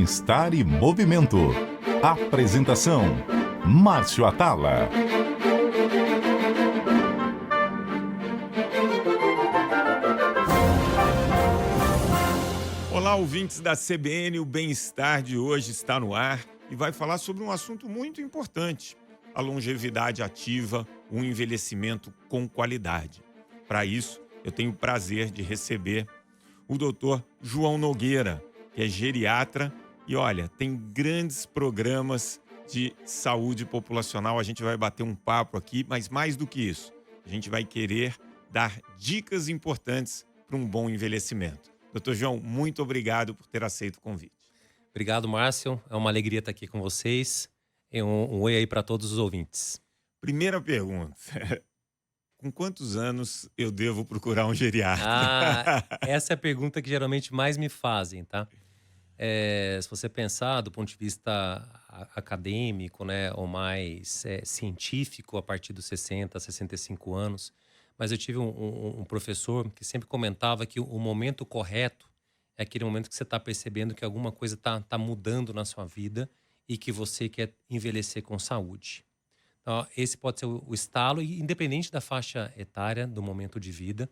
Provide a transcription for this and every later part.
bem-estar e movimento. Apresentação: Márcio Atala. Olá, ouvintes da CBN, o Bem-Estar de hoje está no ar e vai falar sobre um assunto muito importante: a longevidade ativa, o envelhecimento com qualidade. Para isso, eu tenho o prazer de receber o Dr. João Nogueira, que é geriatra e, olha, tem grandes programas de saúde populacional. A gente vai bater um papo aqui, mas mais do que isso, a gente vai querer dar dicas importantes para um bom envelhecimento. Dr. João, muito obrigado por ter aceito o convite. Obrigado, Márcio. É uma alegria estar aqui com vocês. E um oi aí para todos os ouvintes. Primeira pergunta: com quantos anos eu devo procurar um geriatra? Essa é a pergunta que geralmente mais me fazem, tá? Se você pensar do ponto de vista acadêmico, né, ou mais científico, a partir dos 60, 65 anos. Mas eu tive um professor que sempre comentava que o momento correto é aquele momento que você está percebendo que alguma coisa está mudando na sua vida e que você quer envelhecer com saúde. Então, esse pode ser o estalo, e independente da faixa etária, do momento de vida.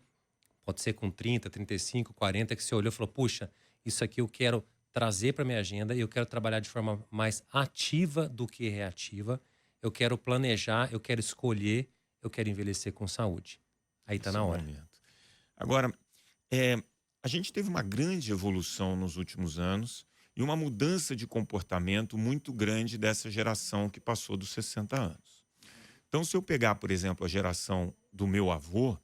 Pode ser com 30, 35, 40, que você olhou e falou: puxa, isso aqui eu quero trazer para minha agenda e eu quero trabalhar de forma mais ativa do que reativa. Eu quero planejar, eu quero escolher, eu quero envelhecer com saúde. Aí está na hora. Agora, a gente teve uma grande evolução nos últimos anos e uma mudança de comportamento muito grande dessa geração que passou dos 60 anos. Então, se eu pegar, por exemplo, a geração do meu avô,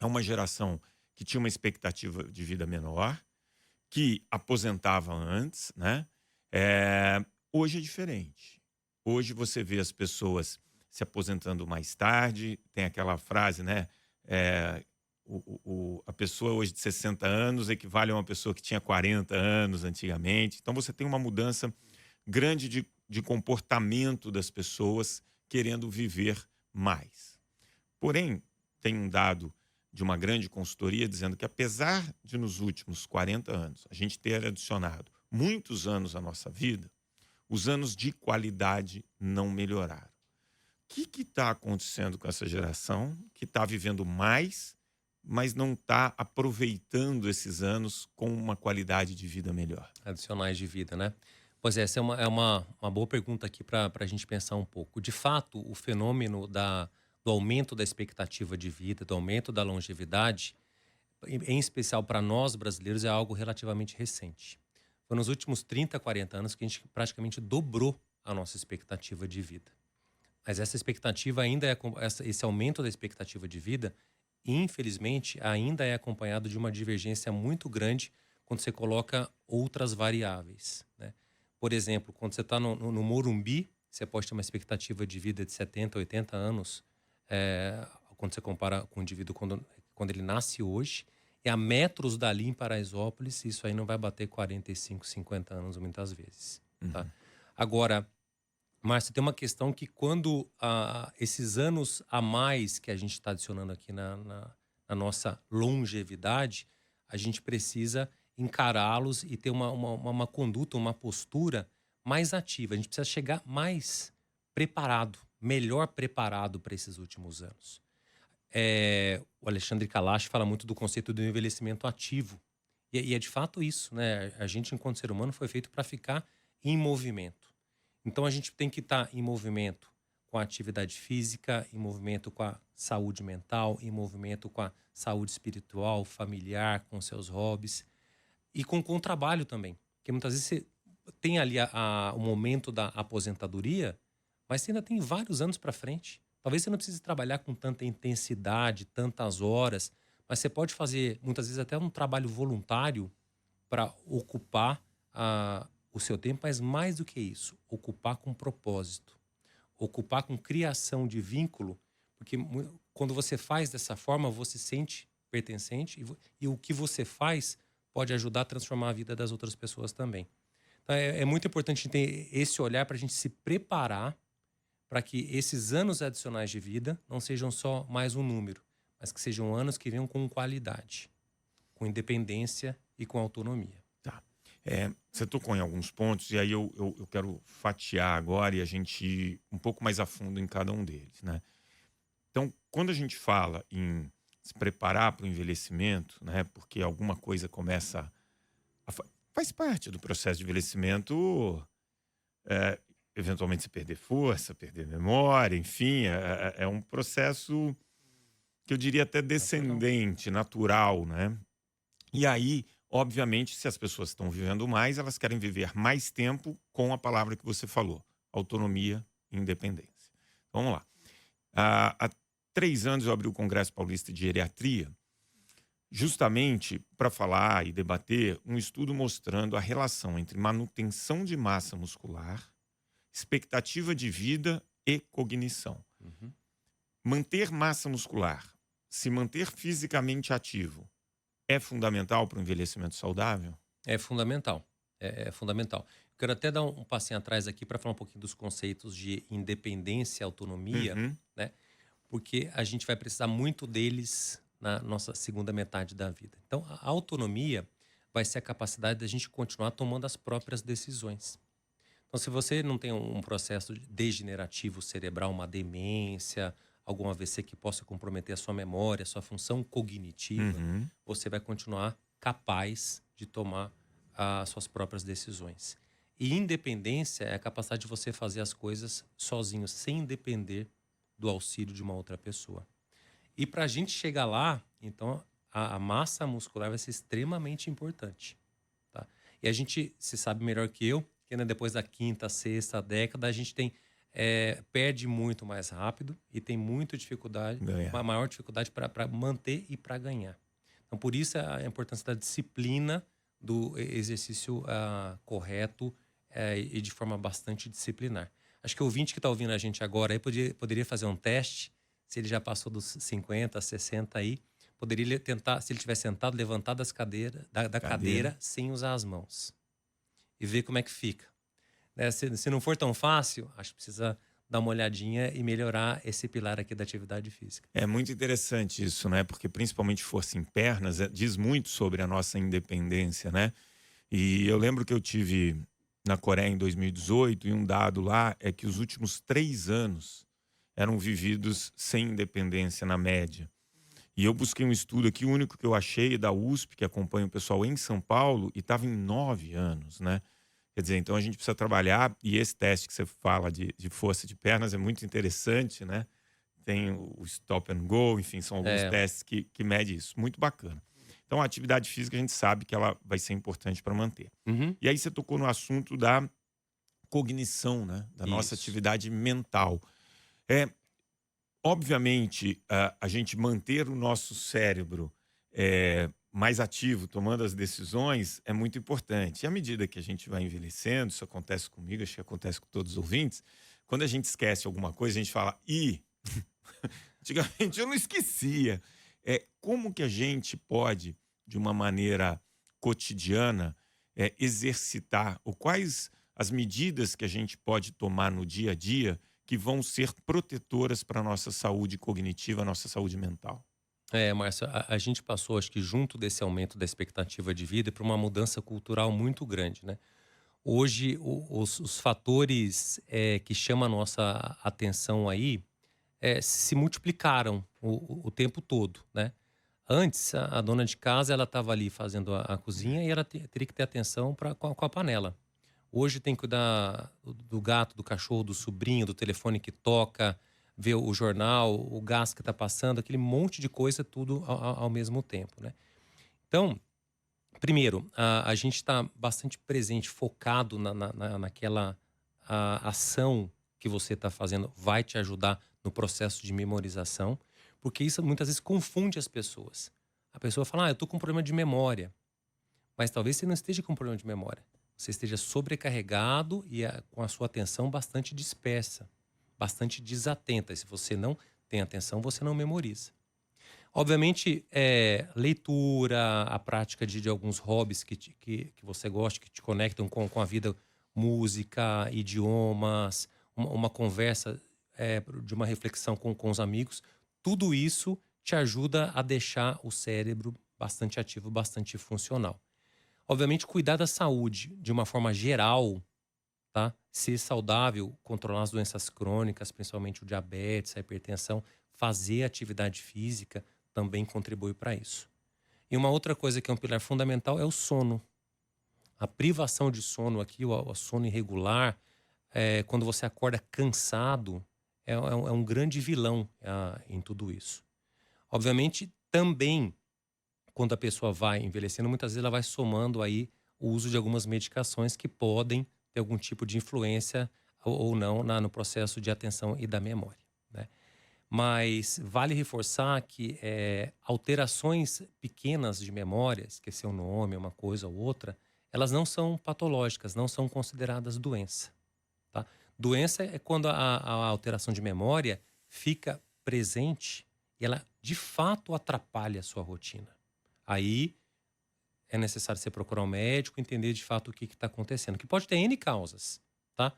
é uma geração que tinha uma expectativa de vida menor, que aposentava antes, né? Hoje é diferente. Hoje você vê as pessoas se aposentando mais tarde, tem aquela frase, né? A pessoa hoje de 60 anos equivale a uma pessoa que tinha 40 anos antigamente. Então você tem uma mudança grande de comportamento das pessoas querendo viver mais. Porém, tem um dado de uma grande consultoria dizendo que, apesar de nos últimos 40 anos a gente ter adicionado muitos anos à nossa vida, os anos de qualidade não melhoraram. O que está acontecendo com essa geração que está vivendo mais, mas não está aproveitando esses anos com uma qualidade de vida melhor? Adicionais de vida, né? Pois essa é uma boa pergunta aqui para a gente pensar um pouco. De fato, o fenômeno do aumento da expectativa de vida, do aumento da longevidade, em especial para nós brasileiros, é algo relativamente recente. Foi nos últimos 30, 40 anos que a gente praticamente dobrou a nossa expectativa de vida. Mas essa expectativa esse aumento da expectativa de vida, infelizmente, ainda é acompanhado de uma divergência muito grande quando você coloca outras variáveis, né? Por exemplo, quando você está no Morumbi, você pode ter uma expectativa de vida de 70, 80 anos, quando você compara com o indivíduo quando ele nasce hoje. E a metros dali em Paraisópolis, isso aí não vai bater 45, 50 anos muitas vezes. Tá? Agora, Márcio, tem uma questão que quando esses anos a mais que a gente está adicionando aqui na nossa longevidade, a gente precisa encará-los e ter uma conduta, uma postura mais ativa. A gente precisa chegar mais preparado, melhor preparado para esses últimos anos. O Alexandre Kalash fala muito do conceito do envelhecimento ativo. E é de fato isso, né? A gente, enquanto ser humano, foi feito para ficar em movimento. Então, a gente tem que estar em movimento com a atividade física, em movimento com a saúde mental, em movimento com a saúde espiritual, familiar, com seus hobbies e com o trabalho também. Porque muitas vezes você tem ali o momento da aposentadoria, mas você ainda tem vários anos para frente. Talvez você não precise trabalhar com tanta intensidade, tantas horas, mas você pode fazer, muitas vezes, até um trabalho voluntário para ocupar o seu tempo, mas mais do que isso, ocupar com propósito, ocupar com criação de vínculo, porque quando você faz dessa forma, você se sente pertencente e o que você faz pode ajudar a transformar a vida das outras pessoas também. Então, é muito importante ter esse olhar para a gente se preparar para que esses anos adicionais de vida não sejam só mais um número, mas que sejam anos que venham com qualidade, com independência e com autonomia. Tá. Você tocou em alguns pontos, e aí eu quero fatiar agora e a gente ir um pouco mais a fundo em cada um deles, né? Então, quando a gente fala em se preparar para o envelhecimento, né? Porque alguma coisa começa faz parte do processo de envelhecimento, é, eventualmente se perder força, perder memória, enfim, é um processo que eu diria até Natural. descendente, natural, né? E aí, obviamente, se as pessoas estão vivendo mais, elas querem viver mais tempo com a palavra que você falou: autonomia e independência. Vamos lá. Há 3 anos eu abri o Congresso Paulista de Geriatria, justamente para falar e debater um estudo mostrando a relação entre manutenção de massa muscular, expectativa de vida e cognição. Uhum. Manter massa muscular, se manter fisicamente ativo, é fundamental para o envelhecimento saudável? É fundamental. É fundamental. Quero até dar um passinho atrás aqui para falar um pouquinho dos conceitos de independência e autonomia, Uhum, né? Porque a gente vai precisar muito deles na nossa segunda metade da vida. Então, a autonomia vai ser a capacidade da gente continuar tomando as próprias decisões. Então, se você não tem um processo degenerativo cerebral, uma demência, algum AVC que possa comprometer a sua memória, a sua função cognitiva, uhum. você vai continuar capaz de tomar as suas próprias decisões. E independência é a capacidade de você fazer as coisas sozinho, sem depender do auxílio de uma outra pessoa. E para a gente chegar lá, então, a massa muscular vai ser extremamente importante, tá? E a gente se sabe melhor que eu, que né, depois da quinta, sexta década, a gente perde muito mais rápido e tem muita dificuldade, uma Ganhar. maior dificuldade para manter e para ganhar. Então, por isso a importância da disciplina, do exercício correto e de forma bastante disciplinar. Acho que o ouvinte que está ouvindo a gente agora aí poderia fazer um teste, se ele já passou dos 50, 60 aí, poderia tentar, se ele estiver sentado, levantar da Cadeira. cadeira sem usar as mãos. E ver como é que fica. Né? Se não for tão fácil, acho que precisa dar uma olhadinha e melhorar esse pilar aqui da atividade física. É muito interessante isso, né? Porque principalmente força em pernas diz muito sobre a nossa independência, né? E eu lembro que eu tive na Coreia em 2018 e um dado lá é que os últimos 3 anos eram vividos sem independência na média. E eu busquei um estudo aqui, o único que eu achei da USP, que acompanha o pessoal em São Paulo, e estava em 9 anos, né? Quer dizer, então a gente precisa trabalhar, e esse teste que você fala de força de pernas é muito interessante, né? Tem o stop and go, enfim, são alguns É, testes que medem isso. Muito bacana. Então, a atividade física a gente sabe que ela vai ser importante para manter. uhum, E aí você tocou no assunto da cognição, né? Da nossa isso. atividade mental. É, obviamente, a gente manter o nosso cérebro mais ativo, tomando as decisões, é muito importante. E à medida que a gente vai envelhecendo, isso acontece comigo, acho que acontece com todos os ouvintes, quando a gente esquece alguma coisa, a gente fala, antigamente eu não esquecia. Como que a gente pode, de uma maneira cotidiana, exercitar, ou quais as medidas que a gente pode tomar no dia a dia que vão ser protetoras para a nossa saúde cognitiva, nossa saúde mental? Márcio, a gente passou, acho que junto desse aumento da expectativa de vida, para uma mudança cultural muito grande, né? Hoje, os fatores que chamam a nossa atenção aí se multiplicaram o tempo todo, né? Antes, a dona de casa, ela estava ali fazendo a cozinha e ela teria que ter atenção com a panela. Hoje tem que cuidar do gato, do cachorro, do sobrinho, do telefone que toca, ver o jornal, o gás que está passando, aquele monte de coisa, tudo ao mesmo tempo, né? Então, primeiro, a gente está bastante presente, focado naquela ação que você está fazendo, vai te ajudar no processo de memorização, porque isso muitas vezes confunde as pessoas. A pessoa fala, eu estou com problema de memória, mas talvez você não esteja com problema de memória. Você esteja sobrecarregado e com a sua atenção bastante dispersa, bastante desatenta. E se você não tem atenção, você não memoriza. Obviamente, leitura, a prática de alguns hobbies que você gosta, que te conectam com a vida, música, idiomas, uma conversa, de uma reflexão com os amigos, tudo isso te ajuda a deixar o cérebro bastante ativo, bastante funcional. Obviamente, cuidar da saúde de uma forma geral, tá? Ser saudável, controlar as doenças crônicas, principalmente o diabetes, a hipertensão, fazer atividade física também contribui para isso. E uma outra coisa que é um pilar fundamental é o sono. A privação de sono aqui, o sono irregular, quando você acorda cansado, é um grande vilão em tudo isso. Obviamente, também, quando a pessoa vai envelhecendo, muitas vezes ela vai somando aí o uso de algumas medicações que podem ter algum tipo de influência ou não no processo de atenção e da memória, né? Mas vale reforçar que alterações pequenas de memória, esquecer o nome, uma coisa ou outra, elas não são patológicas, não são consideradas doença, tá? Doença é quando a alteração de memória fica presente e ela de fato atrapalha a sua rotina. Aí é necessário você procurar um médico, entender de fato o que está acontecendo, que pode ter N causas, tá?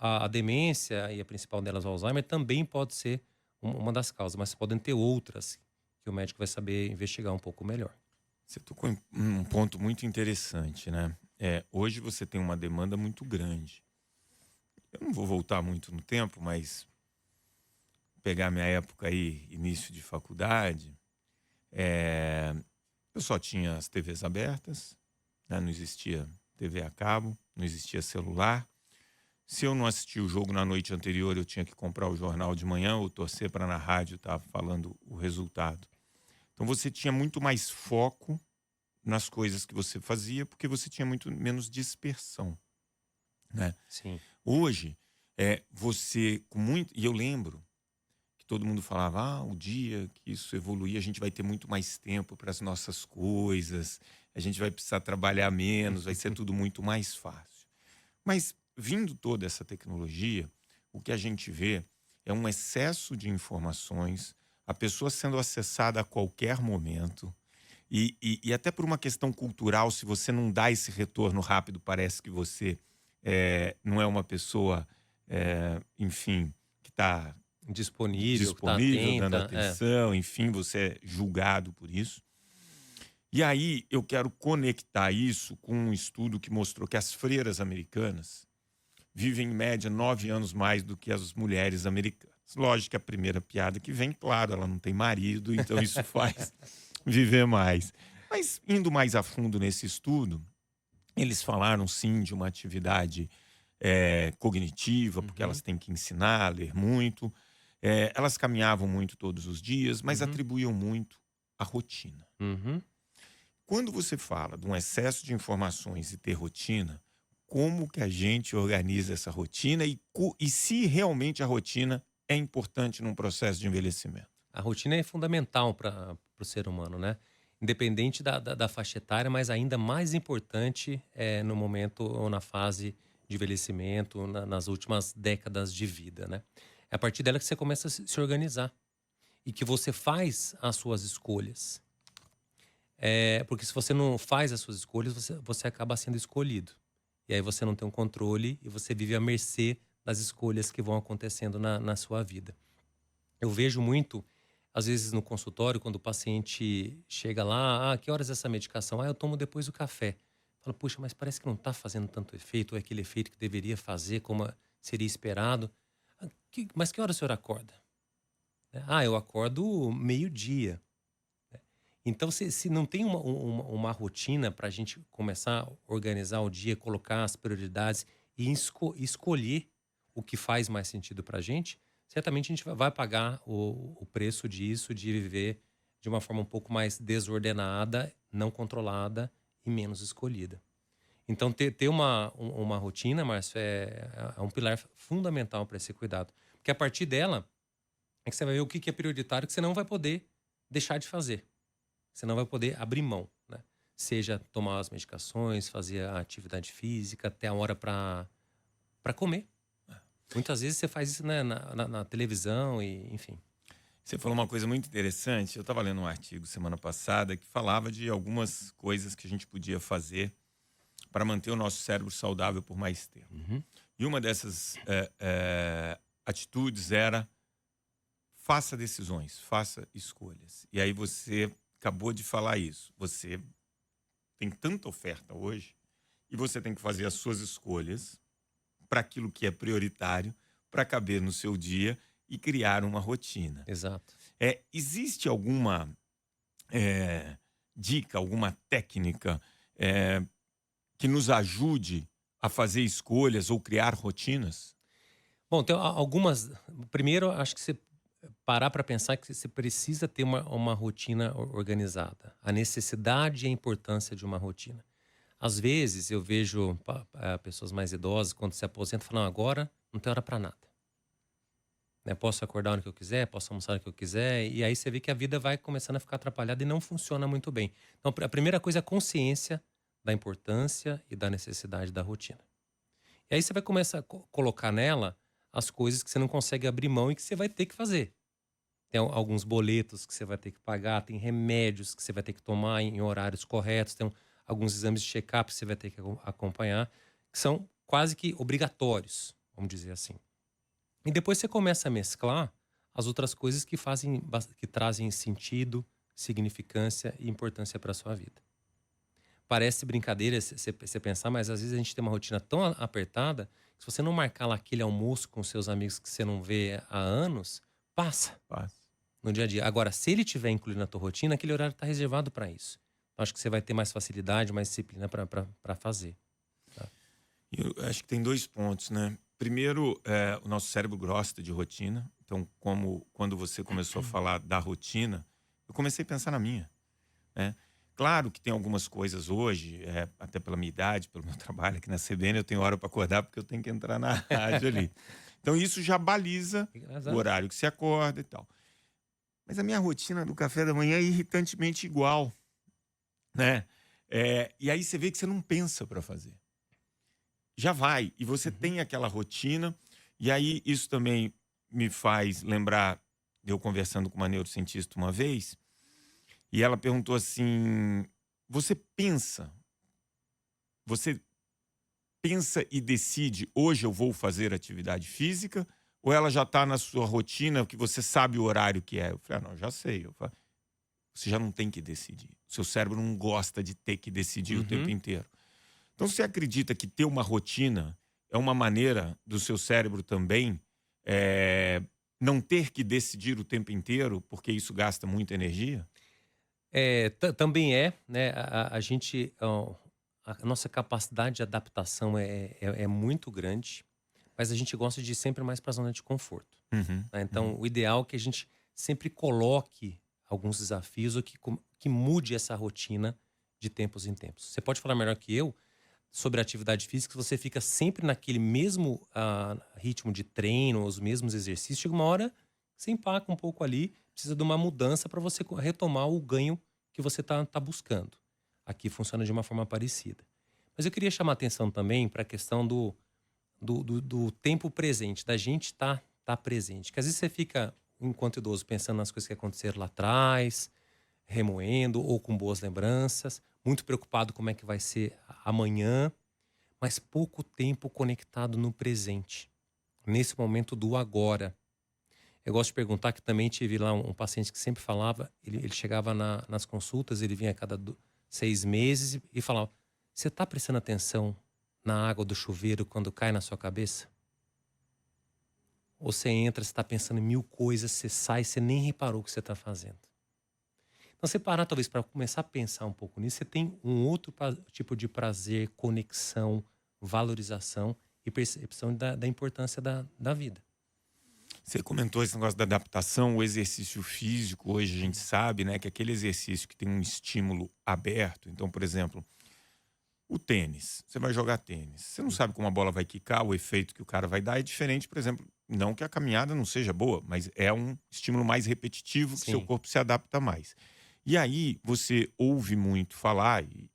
A demência, e a principal delas, o Alzheimer, também pode ser uma das causas, mas podem ter outras que o médico vai saber investigar um pouco melhor. Você tocou em um ponto muito interessante, né? Hoje você tem uma demanda muito grande. Eu não vou voltar muito no tempo, mas pegar minha época aí, início de faculdade, eu só tinha as TVs abertas, né? Não existia TV a cabo, não existia celular. Se eu não assistia o jogo na noite anterior, eu tinha que comprar o jornal de manhã ou torcer para na rádio estar falando o resultado. Então você tinha muito mais foco nas coisas que você fazia, porque você tinha muito menos dispersão, né? Sim. Hoje, você com muito... E eu lembro que todo mundo falava, o dia que isso evoluir, a gente vai ter muito mais tempo para as nossas coisas, a gente vai precisar trabalhar menos, vai ser tudo muito mais fácil. Mas, vindo toda essa tecnologia, o que a gente vê é um excesso de informações, a pessoa sendo acessada a qualquer momento, e até por uma questão cultural, se você não dá esse retorno rápido, parece que você não é uma pessoa, enfim, que está Disponível, que tá disponível, dando atenta. atenção, enfim, você é julgado por isso. E aí eu quero conectar isso com um estudo que mostrou que as freiras americanas vivem em média 9 anos mais do que as mulheres americanas. Lógico que a primeira piada que vem, claro, ela não tem marido, então isso faz viver mais. Mas indo mais a fundo nesse estudo, eles falaram sim de uma atividade cognitiva, porque elas têm que ensinar, ler muito. Elas caminhavam muito todos os dias, mas atribuíam muito à rotina. Uhum. Quando você fala de um excesso de informações e ter rotina, como que a gente organiza essa rotina e se realmente a rotina é importante num processo de envelhecimento? A rotina é fundamental para o ser humano, né? Independente da faixa etária, mas ainda mais importante no momento ou na fase de envelhecimento, nas últimas décadas de vida, né? É a partir dela que você começa a se organizar e que você faz as suas escolhas. Porque se você não faz as suas escolhas, você acaba sendo escolhido. E aí você não tem um controle e você vive à mercê das escolhas que vão acontecendo na sua vida. Eu vejo muito, às vezes no consultório, quando o paciente chega lá, que horas é essa medicação? Eu tomo depois do café. Fala, puxa, mas parece que não está fazendo tanto efeito, ou é aquele efeito que deveria fazer, como seria esperado. Mas que hora o senhor acorda? Eu acordo meio-dia. Então, se não tem uma rotina para a gente começar a organizar o dia, colocar as prioridades e escolher o que faz mais sentido para a gente, certamente a gente vai pagar o preço disso, de viver de uma forma um pouco mais desordenada, não controlada e menos escolhida. Então, ter uma rotina, Márcio, é um pilar fundamental para esse cuidado. Porque a partir dela é que você vai ver o que é prioritário que você não vai poder deixar de fazer. Você não vai poder abrir mão, né? Seja tomar as medicações, fazer a atividade física, até a hora para comer. Muitas vezes você faz isso, né, na televisão e enfim. Você falou uma coisa muito interessante. Eu estava lendo um artigo semana passada que falava de algumas coisas que a gente podia fazer para manter o nosso cérebro saudável por mais tempo. E uma dessas atitudes era: faça decisões, faça escolhas. E aí você acabou de falar isso. Você tem tanta oferta hoje e você tem que fazer as suas escolhas para aquilo que é prioritário, para caber no seu dia e criar uma rotina. Exato. Existe alguma dica, alguma técnica que nos ajude a fazer escolhas ou criar rotinas? Bom, tem algumas. Primeiro, acho que você parar para pensar que você precisa ter uma rotina organizada. A necessidade e a importância de uma rotina. Às vezes, eu vejo pessoas mais idosas, quando se aposentam, falam: agora não tem hora para nada. Né? Posso acordar a hora que eu quiser, posso almoçar a hora que eu quiser. E aí você vê que a vida vai começando a ficar atrapalhada e não funciona muito bem. Então, a primeira coisa é a consciência da importância e da necessidade da rotina. E aí você vai começar a colocar nela as coisas que você não consegue abrir mão e que você vai ter que fazer. Tem alguns boletos que você vai ter que pagar, tem remédios que você vai ter que tomar em horários corretos, tem alguns exames de check-up que você vai ter que acompanhar, que são quase que obrigatórios, vamos dizer assim. E depois você começa a mesclar as outras coisas que trazem sentido, significância e importância para a sua vida. Parece brincadeira você pensar, mas às vezes a gente tem uma rotina tão apertada que se você não marcar lá aquele almoço com seus amigos que você não vê há anos, passa no dia a dia. Agora, se ele tiver incluído na tua rotina, aquele horário está reservado para isso. Então, acho que você vai ter mais facilidade, mais disciplina para fazer. Tá? Eu acho que tem 2 pontos, né? Primeiro, o nosso cérebro gosta de rotina. Então, quando você começou a falar da rotina, eu comecei a pensar na minha, né? Claro que tem algumas coisas hoje, até pela minha idade, pelo meu trabalho aqui na CBN, eu tenho hora para acordar porque eu tenho que entrar na rádio ali. Então isso já baliza o horário que você acorda e tal. Mas a minha rotina do café da manhã é irritantemente igual, né? E aí você vê que você não pensa para fazer. Já vai, e você tem aquela rotina, e aí isso também me faz lembrar de eu conversando com uma neurocientista uma vez, e ela perguntou assim: você pensa e decide, hoje eu vou fazer atividade física, ou ela já está na sua rotina, que você sabe o horário que é? Eu falei: não, já sei. Você já não tem que decidir. O seu cérebro não gosta de ter que decidir o tempo inteiro. Então, você acredita que ter uma rotina é uma maneira do seu cérebro também não ter que decidir o tempo inteiro, porque isso gasta muita energia? Também né? A nossa capacidade de adaptação é muito grande, mas a gente gosta de ir sempre mais para a zona de conforto. Né? Então, o ideal é que a gente sempre coloque alguns desafios ou que mude essa rotina de tempos em tempos. Você pode falar melhor que eu sobre atividade física, você fica sempre naquele mesmo ritmo de treino, os mesmos exercícios, chega uma hora que você empaca um pouco ali, precisa de uma mudança para você retomar o ganho que você tá buscando. Aqui funciona de uma forma parecida. Mas eu queria chamar a atenção também para a questão do tempo presente, da gente tá presente. Que às vezes você fica, enquanto idoso, pensando nas coisas que aconteceram lá atrás, remoendo ou com boas lembranças, muito preocupado como é que vai ser amanhã, mas pouco tempo conectado no presente, nesse momento do agora. Eu gosto de perguntar, que também tive lá um paciente que sempre falava, ele chegava nas consultas, ele vinha a cada 6 meses e falava: você está prestando atenção na água do chuveiro quando cai na sua cabeça? Ou você entra, você está pensando em 1000 coisas, você sai, você nem reparou o que você está fazendo. Então, você parar talvez para começar a pensar um pouco nisso, você tem um outro tipo de prazer, conexão, valorização e percepção da importância da vida. Você comentou esse negócio da adaptação, o exercício físico. Hoje a gente sabe, né, que aquele exercício que tem um estímulo aberto. Então, por exemplo, o tênis. Você vai jogar tênis. Você não sabe como a bola vai quicar, o efeito que o cara vai dar é diferente, por exemplo. Não que a caminhada não seja boa, mas é um estímulo mais repetitivo, que seu corpo se adapta mais. E aí você ouve muito falar, e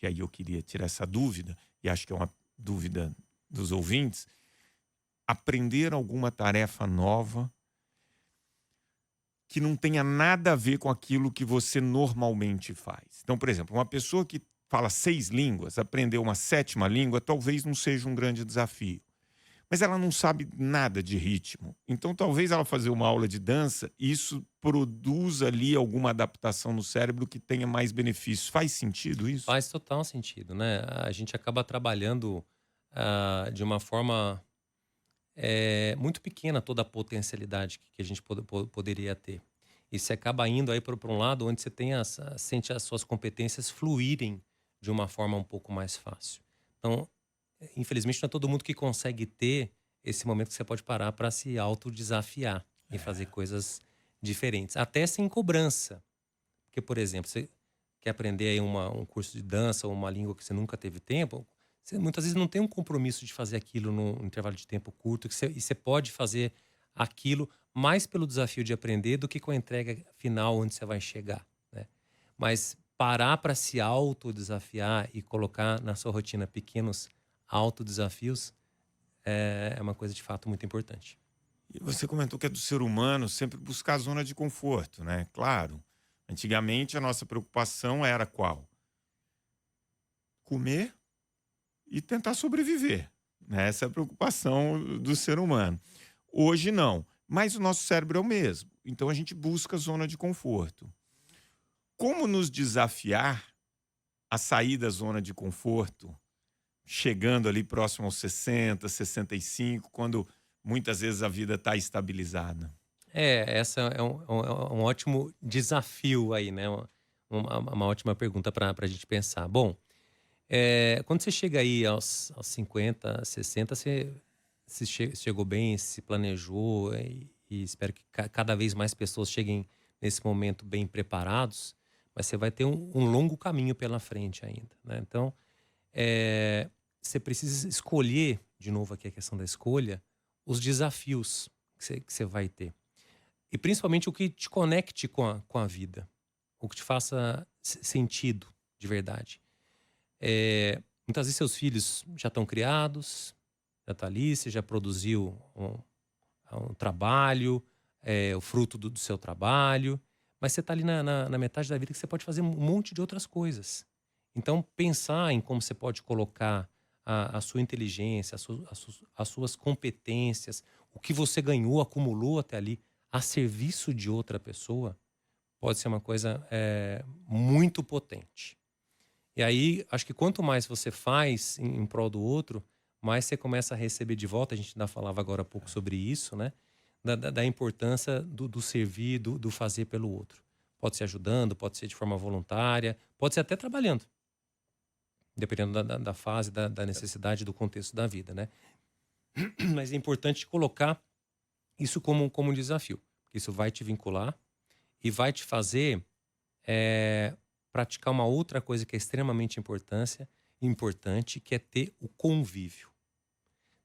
aí eu queria tirar essa dúvida, e acho que é uma dúvida dos ouvintes: aprender alguma tarefa nova que não tenha nada a ver com aquilo que você normalmente faz. Então, por exemplo, uma pessoa que fala 6 línguas, aprender uma 7ª língua, talvez não seja um grande desafio. mas ela não sabe nada de ritmo. Então, talvez ela fazer uma aula de dança, isso produza ali alguma adaptação no cérebro que tenha mais benefícios. Faz sentido isso? Faz total sentido, né? A gente acaba trabalhando de uma forma muito pequena toda a potencialidade que a gente poderia ter. E você acaba indo aí para um lado onde você tem sente as suas competências fluírem de uma forma um pouco mais fácil. Então, infelizmente, não é todo mundo que consegue ter esse momento que você pode parar para se autodesafiar e fazer coisas diferentes, até sem cobrança. Porque, por exemplo, você quer aprender aí um curso de dança ou uma língua que você nunca teve tempo, você muitas vezes não tem um compromisso de fazer aquilo num intervalo de tempo curto, e você pode fazer aquilo mais pelo desafio de aprender do que com a entrega final onde você vai chegar, né? Mas parar para se autodesafiar e colocar na sua rotina pequenos autodesafios é uma coisa de fato muito importante. E você comentou que é do ser humano sempre buscar a zona de conforto, né? Claro, antigamente a nossa preocupação era qual? Comer e tentar sobreviver, né? Essa é a preocupação do ser humano. Hoje não, mas o nosso cérebro é o mesmo. Então a gente busca a zona de conforto. Como nos desafiar a sair da zona de conforto, chegando ali próximo aos 60, 65, quando muitas vezes a vida está estabilizada? Essa é um ótimo desafio aí, né? Uma ótima pergunta para a gente pensar. Bom, quando você chega aí aos 50, 60, você chegou bem, se planejou e espero que cada vez mais pessoas cheguem nesse momento bem preparados, mas você vai ter um longo caminho pela frente ainda, né? Então, você precisa escolher, de novo aqui a questão da escolha, os desafios que você vai ter. E principalmente o que te conecte com a vida, o que te faça sentido de verdade. Muitas vezes seus filhos já estão criados, já está ali, você já produziu um trabalho, o fruto do seu trabalho, mas você está ali na metade da vida que você pode fazer um monte de outras coisas. Então, pensar em como você pode colocar a sua inteligência, as suas competências, o que você ganhou, acumulou até ali, a serviço de outra pessoa, pode ser uma coisa muito potente. E aí, acho que quanto mais você faz em prol do outro, mais você começa a receber de volta. A gente ainda falava agora há pouco sobre isso, né? Da importância do servir, do fazer pelo outro. Pode ser ajudando, pode ser de forma voluntária, pode ser até trabalhando, dependendo da fase, da necessidade, do contexto da vida, né? Mas é importante colocar isso como um desafio, porque isso vai te vincular e vai te fazer praticar uma outra coisa que é extremamente importante, que é ter o convívio.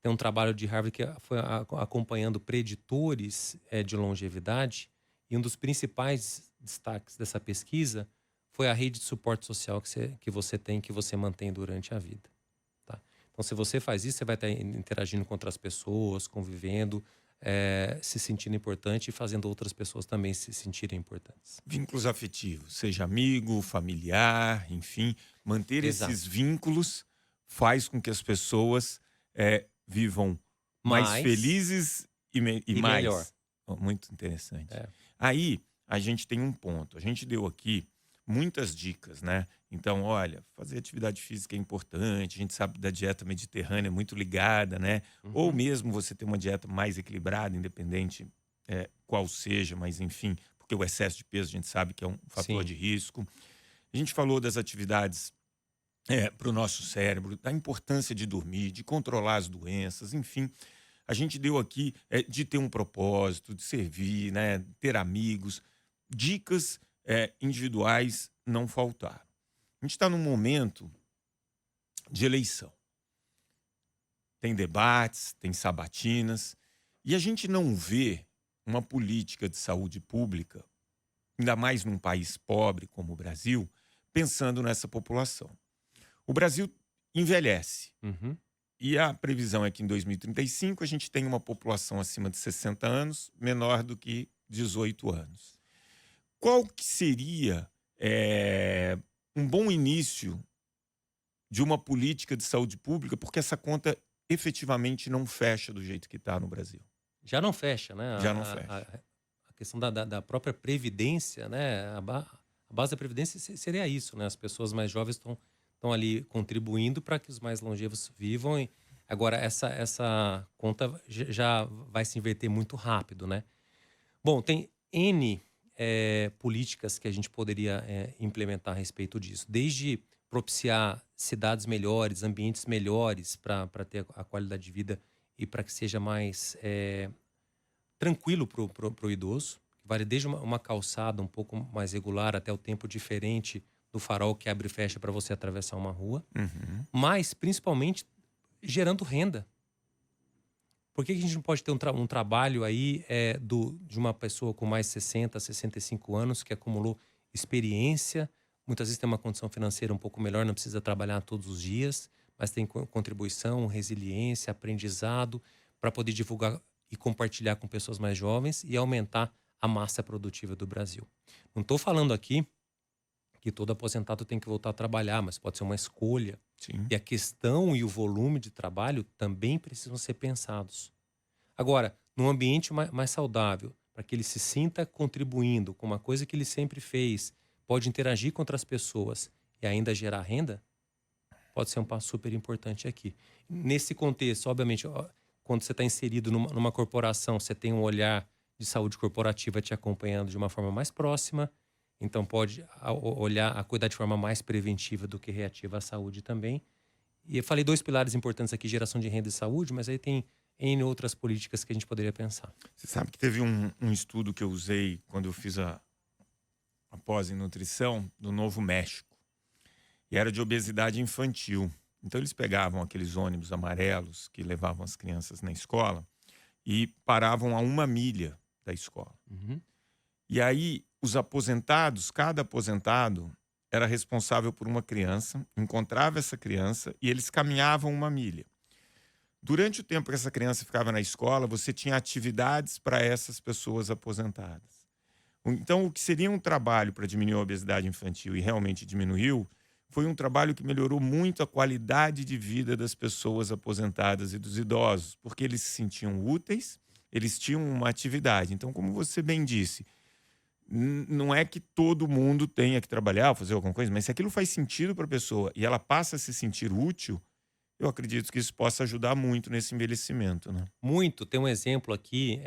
Tem um trabalho de Harvard que foi acompanhando preditores de longevidade, e um dos principais destaques dessa pesquisa foi a rede de suporte social que você tem, que você mantém durante a vida. Tá? Então, se você faz isso, você vai estar interagindo com outras pessoas, convivendo, se sentindo importante e fazendo outras pessoas também se sentirem importantes. Vínculos afetivos, seja amigo, familiar, enfim, manter Exato. esses vínculos faz com que as pessoas vivam mais felizes e mais. Melhor. Oh, muito interessante. É. Aí, a gente tem um ponto. A gente deu aqui muitas dicas, né? Então, olha, fazer atividade física é importante. A gente sabe da dieta mediterrânea muito ligada, né? Ou mesmo você ter uma dieta mais equilibrada, independente qual seja, mas enfim, porque o excesso de peso a gente sabe que é um fator Sim. de risco. A gente falou das atividades para o nosso cérebro, da importância de dormir, de controlar as doenças, enfim. A gente deu aqui de ter um propósito, de servir, né? Ter amigos. Dicas individuais não faltaram. A gente está num momento de eleição. Tem debates, tem sabatinas, e a gente não vê uma política de saúde pública, ainda mais num país pobre como o Brasil, pensando nessa população. O Brasil envelhece. E a previsão é que em 2035 a gente tem uma população acima de 60 anos, menor do que 18 anos. Qual que seria um bom início de uma política de saúde pública? Porque essa conta efetivamente não fecha do jeito que está no Brasil. Já não fecha, né? Já não fecha. A questão da própria previdência, né? A base da previdência seria isso, né? As pessoas mais jovens estão ali contribuindo para que os mais longevos vivam. Agora, essa conta já vai se inverter muito rápido, né? Bom, tem N políticas que a gente poderia implementar a respeito disso. Desde propiciar cidades melhores, ambientes melhores para ter a qualidade de vida e para que seja mais tranquilo para o idoso. Vale desde uma calçada um pouco mais regular até o tempo diferente do farol que abre e fecha para você atravessar uma rua. Mas, principalmente, gerando renda. Por que a gente não pode ter um trabalho aí de uma pessoa com mais 60, 65 anos que acumulou experiência, muitas vezes tem uma condição financeira um pouco melhor, não precisa trabalhar todos os dias, mas tem contribuição, resiliência, aprendizado para poder divulgar e compartilhar com pessoas mais jovens e aumentar a massa produtiva do Brasil. Não estou falando aqui que todo aposentado tem que voltar a trabalhar, mas pode ser uma escolha. Sim. E a questão e o volume de trabalho também precisam ser pensados. Agora, num ambiente mais saudável, para que ele se sinta contribuindo com uma coisa que ele sempre fez, pode interagir com outras pessoas e ainda gerar renda, pode ser um passo super importante aqui. Nesse contexto, obviamente, quando você está inserido numa corporação, você tem um olhar de saúde corporativa te acompanhando de uma forma mais próxima, então pode olhar a cuidar de forma mais preventiva do que reativa à saúde também. E eu falei 2 pilares importantes aqui, geração de renda e saúde, mas aí tem N outras políticas que a gente poderia pensar. Você sabe que teve um estudo que eu usei quando eu fiz a pós em nutrição do Novo México. E era de obesidade infantil. Então eles pegavam aqueles ônibus amarelos que levavam as crianças na escola e paravam a 1 milha da escola. E aí os aposentados, cada aposentado era responsável por uma criança, encontrava essa criança e eles caminhavam 1 milha. Durante o tempo que essa criança ficava na escola, você tinha atividades para essas pessoas aposentadas. Então, o que seria um trabalho para diminuir a obesidade infantil e realmente diminuiu, foi um trabalho que melhorou muito a qualidade de vida das pessoas aposentadas e dos idosos, porque eles se sentiam úteis, eles tinham uma atividade. Então, como você bem disse, não é que todo mundo tenha que trabalhar ou fazer alguma coisa, mas se aquilo faz sentido para a pessoa e ela passa a se sentir útil, eu acredito que isso possa ajudar muito nesse envelhecimento, né? Muito. Tem um exemplo aqui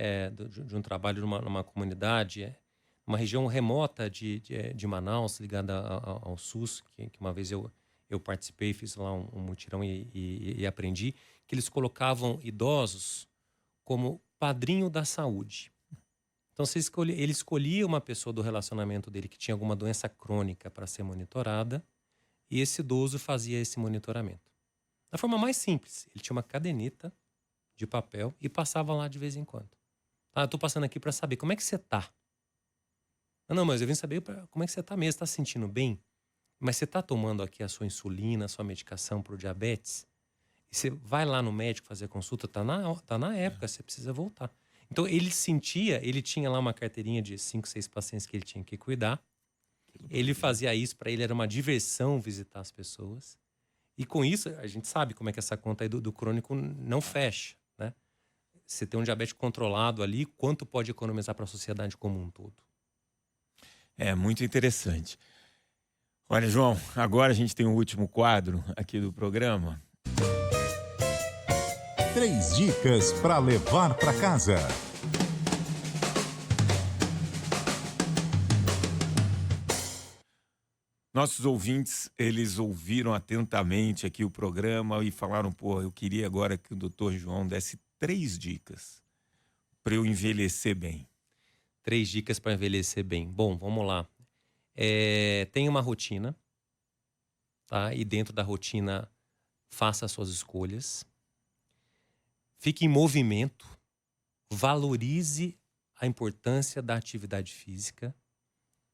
de um trabalho numa comunidade, uma região remota de Manaus, ligada ao SUS, que uma vez eu participei, fiz lá um mutirão e aprendi, que eles colocavam idosos como padrinho da saúde. Então, ele escolhia uma pessoa do relacionamento dele que tinha alguma doença crônica para ser monitorada e esse idoso fazia esse monitoramento. Da forma mais simples, ele tinha uma caderneta de papel e passava lá de vez em quando. Eu tô passando aqui para saber como é que você tá. Não, mas eu vim saber como é que você tá mesmo, tá se sentindo bem? Mas você tá tomando aqui a sua insulina, a sua medicação para o diabetes? E você vai lá no médico fazer consulta, tá na época, você precisa voltar. Então ele tinha lá uma carteirinha de 5, 6 pacientes que ele tinha que cuidar. Ele fazia isso, para ele era uma diversão visitar as pessoas. E com isso, a gente sabe como é que essa conta aí do crônico não fecha, né? Você tem um diabetes controlado ali, quanto pode economizar para a sociedade como um todo? É muito interessante. Olha, João, agora a gente tem o último quadro aqui do programa. 3 dicas para levar para casa. Nossos ouvintes, eles ouviram atentamente aqui o programa e falaram, eu queria agora que o Dr. João desse 3 dicas para eu envelhecer bem. 3 dicas para envelhecer bem. Bom, vamos lá. Tenha uma rotina, tá? E dentro da rotina, faça as suas escolhas. Fique em movimento. Valorize a importância da atividade física.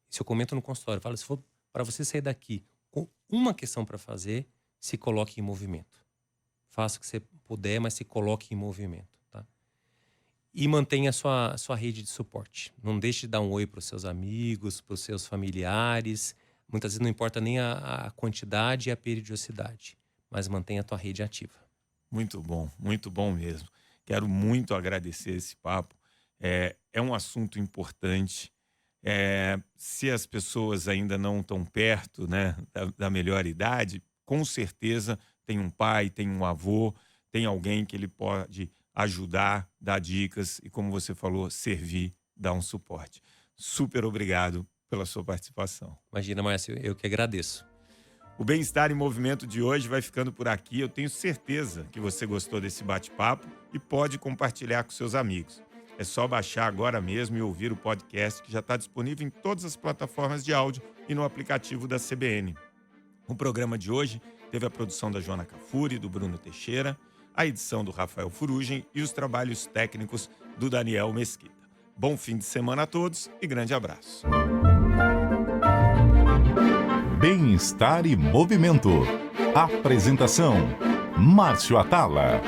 Isso eu comento no consultório. Eu falo, se for para você sair daqui com uma questão para fazer, se coloque em movimento. Faça o que você puder, mas se coloque em movimento. Tá? E mantenha a sua rede de suporte. Não deixe de dar um oi para os seus amigos, para os seus familiares. Muitas vezes não importa nem a quantidade e a periodicidade, mas mantenha a tua rede ativa. muito bom mesmo. Quero muito agradecer esse papo. É um assunto importante. Se as pessoas ainda não estão perto, né, da melhor idade, com certeza tem um pai, tem um avô, tem alguém que ele pode ajudar, dar dicas e, como você falou, servir, dar um suporte. Super obrigado pela sua participação. Imagina, Márcio, eu que agradeço. O Bem-Estar em Movimento de hoje vai ficando por aqui. Eu tenho certeza que você gostou desse bate-papo e pode compartilhar com seus amigos. É só baixar agora mesmo e ouvir o podcast que já está disponível em todas as plataformas de áudio e no aplicativo da CBN. O programa de hoje teve a produção da Joana Cafuri e do Bruno Teixeira, a edição do Rafael Furugem e os trabalhos técnicos do Daniel Mesquita. Bom fim de semana a todos e grande abraço. Bem-Estar e Movimento. Apresentação: Márcio Atala.